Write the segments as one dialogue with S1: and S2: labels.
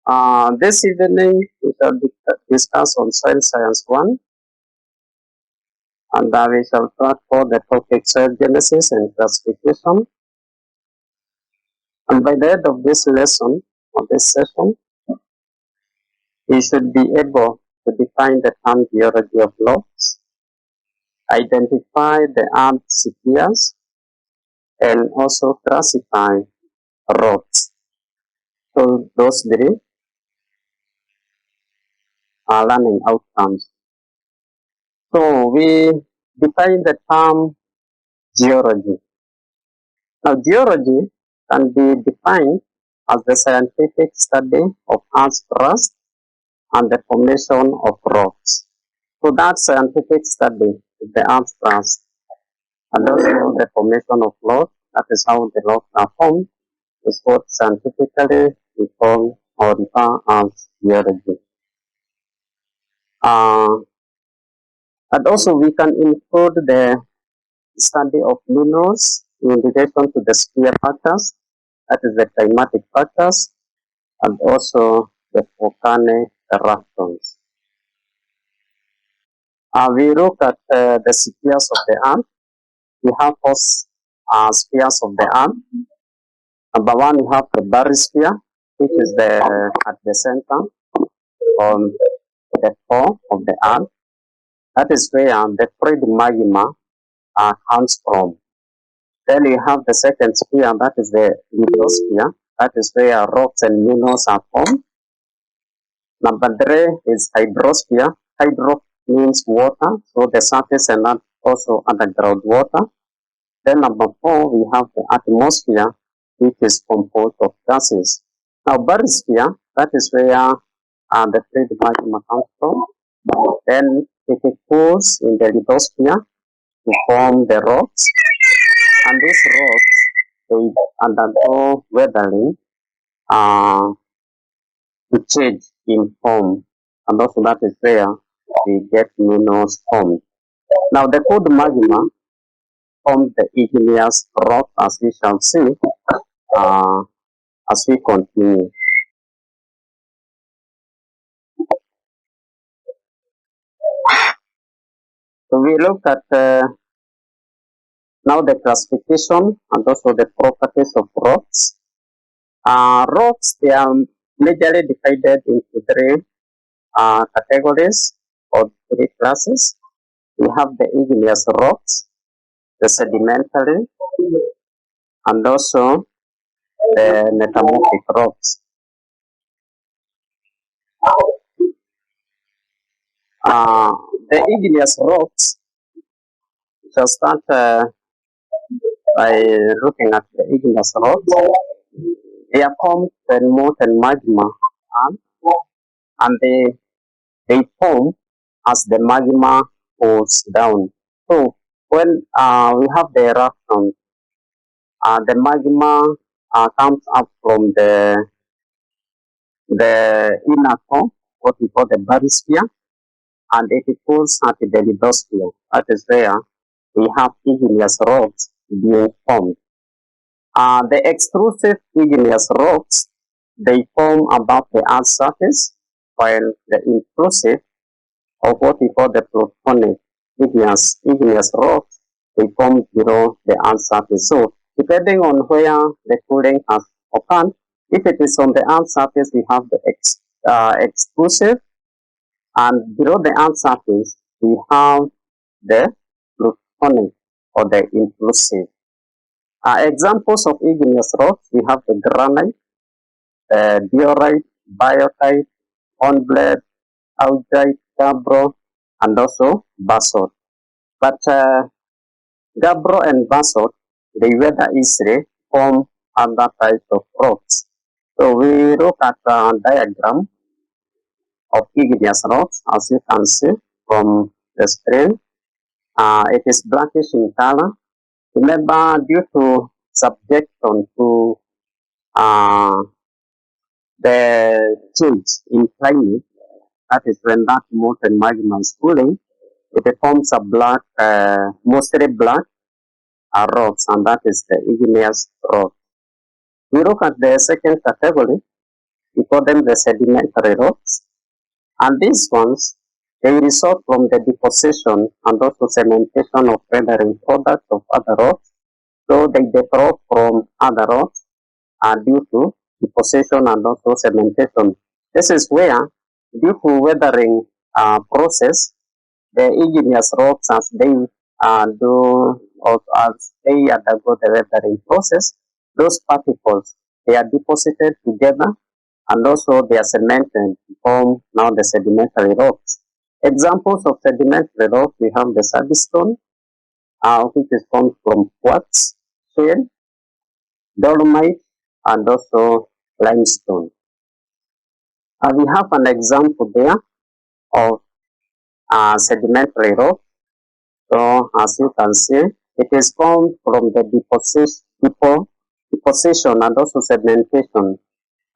S1: This evening we shall discuss on soil science 1, and we shall talk for the topic soil genesis and classification. And by the end of this lesson, or this session, we should be able to define the term geology of rocks, identify the earth spheres, and also classify rocks. So those three are learning outcomes. So we define the term geology. Now, geology can be defined as the scientific study of Earth's crust and the formation of rocks. So that scientific study is the Earth's crust and also the formation of rocks. That is how the rocks are formed. Is what scientifically we call or refer as geology. And also we can include the study of minerals in relation to the sphere factors, that is the climatic factors, and also the volcanic eruptions. We look at the spheres of the earth. We have four spheres of the earth. Number one, we have the barysphere, which is at the center on the core of the earth. That is where the fluid magma comes from. Then you have the second sphere, that is the lithosphere. That is where rocks and minerals are formed. Number three is hydrosphere. Hydro means water, so the surface and also underground water. Then number four, we have the atmosphere, which is composed of gases. Now, barysphere, that is where the fluid magma comes from. Then it cools in the lithosphere to form the rocks. And these rocks, they undergo weathering to change in form. And also that is where we get minerals formed. Now the cold magma forms the igneous rock, as we shall see as we continue. So we look at now the classification and also the properties of rocks. Rocks, they are majorly divided into three categories or three classes. We have the igneous rocks, the sedimentary, and also the metamorphic rocks. The igneous rocks, we shall start by looking at the igneous rocks. They are formed when molten magma and they form as the magma cools down. So when we have the eruption, the magma comes up from the inner core, what we call the barysphere, and it cools at the lithosphere. That is where we have igneous rocks being formed. The extrusive igneous rocks, they form above the Earth's surface, while the intrusive, or what we call the plutonic igneous rocks, they form below the Earth's surface. So, depending on where the cooling has occurred, if it is on the Earth's surface, we have the extrusive, and below the Earth's surface, we have the plutonic or the intrusive. Examples of igneous rocks, we have the granite, diorite, biotite, hornblende, augite, gabbro, and also basalt. But gabbro and basalt, they weather easily form other types of rocks. So we look at a diagram of igneous rocks, as you can see from the screen. It is blackish in color. Remember, due to subjection to the change in climate, that is when that molten magma is cooling, it forms a black, mostly black rocks, and that is the igneous rock. We look at the second category, We call them the sedimentary rocks. And these ones, they result from the deposition and also cementation of weathering products of other rocks. So they differ from other rocks due to deposition and also cementation. This is where, due to weathering process, the igneous rocks as they do or as they undergo the weathering process, those particles they are deposited together and also they are cemented to form now the sedimentary rocks. Examples of sedimentary rocks, we have the sandstone, which is formed from quartz, shale, dolomite, and also limestone. We have an example there of sedimentary rock. So as you can see, it is formed from the deposition and also sedimentation,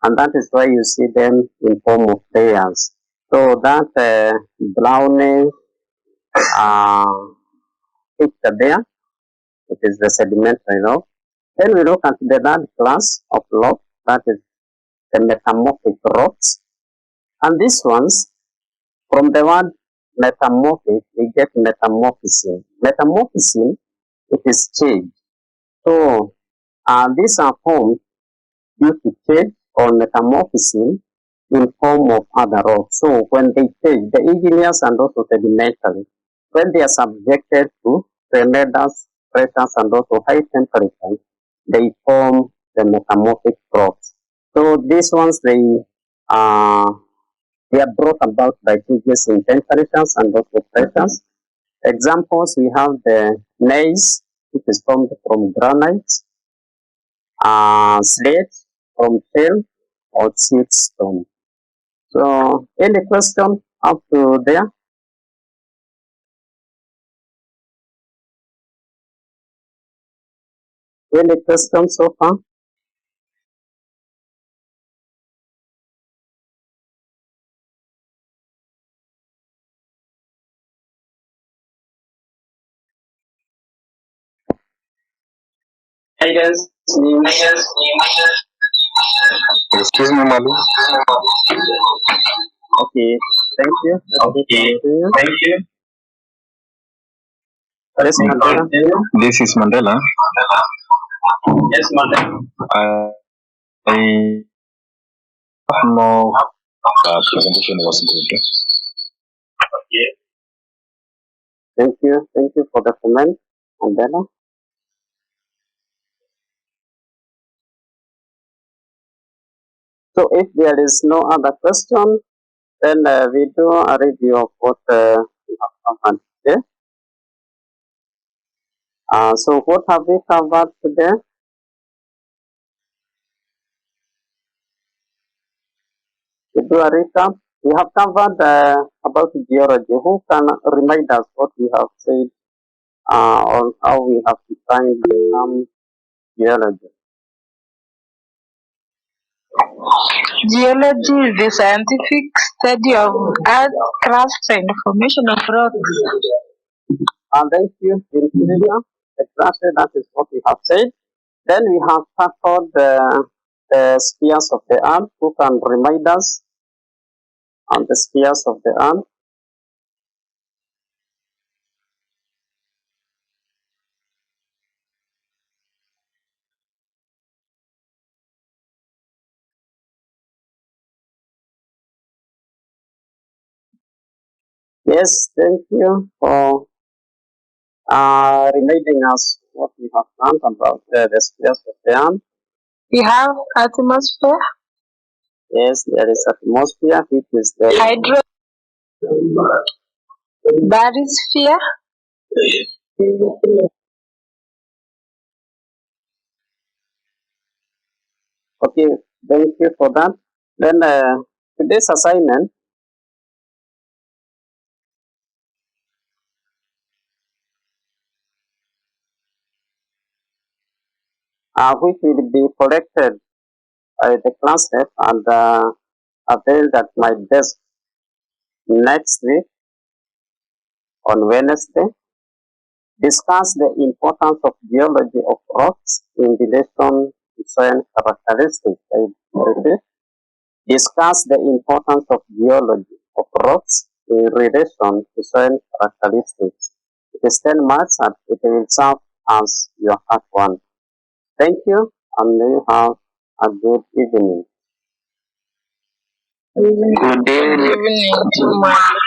S1: and that is why you see them in form of layers. So that brownish uh, picture there, it is the sedimentary rock. Then we look at the third class of rock, that is the metamorphic rocks. And these ones, from the word metamorphic, we get metamorphism. Metamorphism, it is change. So these are formed due to change or metamorphism in form of other rocks. So when they change, the igneous and also sedimentary, when they are subjected to tremendous pressures and also high temperatures, they form the metamorphic rocks. So these ones, they are brought about by changes in temperatures and also pressures. Examples, we have the gneiss, which is formed from granite, slate from shale, or siltstone. So, any question up to there? Any questions so far?
S2: Excuse me, Malu.
S1: Okay, thank you.
S2: Thank you.
S1: Yes, Mandela.
S2: This is Mandela.
S3: Yes, Mandela.
S2: I know presentation was good.
S3: Okay.
S1: Thank you for the comment, Mandela. So, if there is no other question, then we do a review of what we have covered today. So, what have we covered today? To do a recap, we have covered about geology. Who can remind us what we have said on how we have defined the term geology?
S4: Geology is the scientific study of earth crust and formation of rocks.
S1: Thank you, Infinita. Exactly, that is what we have said. Then we have tackled the spheres of the earth. Who can remind us on the spheres of the earth? Yes, thank you for reminding us what we have learned about the spheres of the earth.
S4: We have atmosphere,
S1: Yes, there is atmosphere, which is the
S4: hydro, bathysphere,
S1: okay. Thank you for that. Then today's assignment, which will be collected by the class rep and availed at my desk next week on Wednesday, discuss the importance of geology of rocks in relation to soil characteristics. I repeat, Discuss the importance of geology of rocks in relation to soil characteristics. It is 10 marks and it will serve as your hard one. Thank you and may you have a good evening.
S4: Good evening to my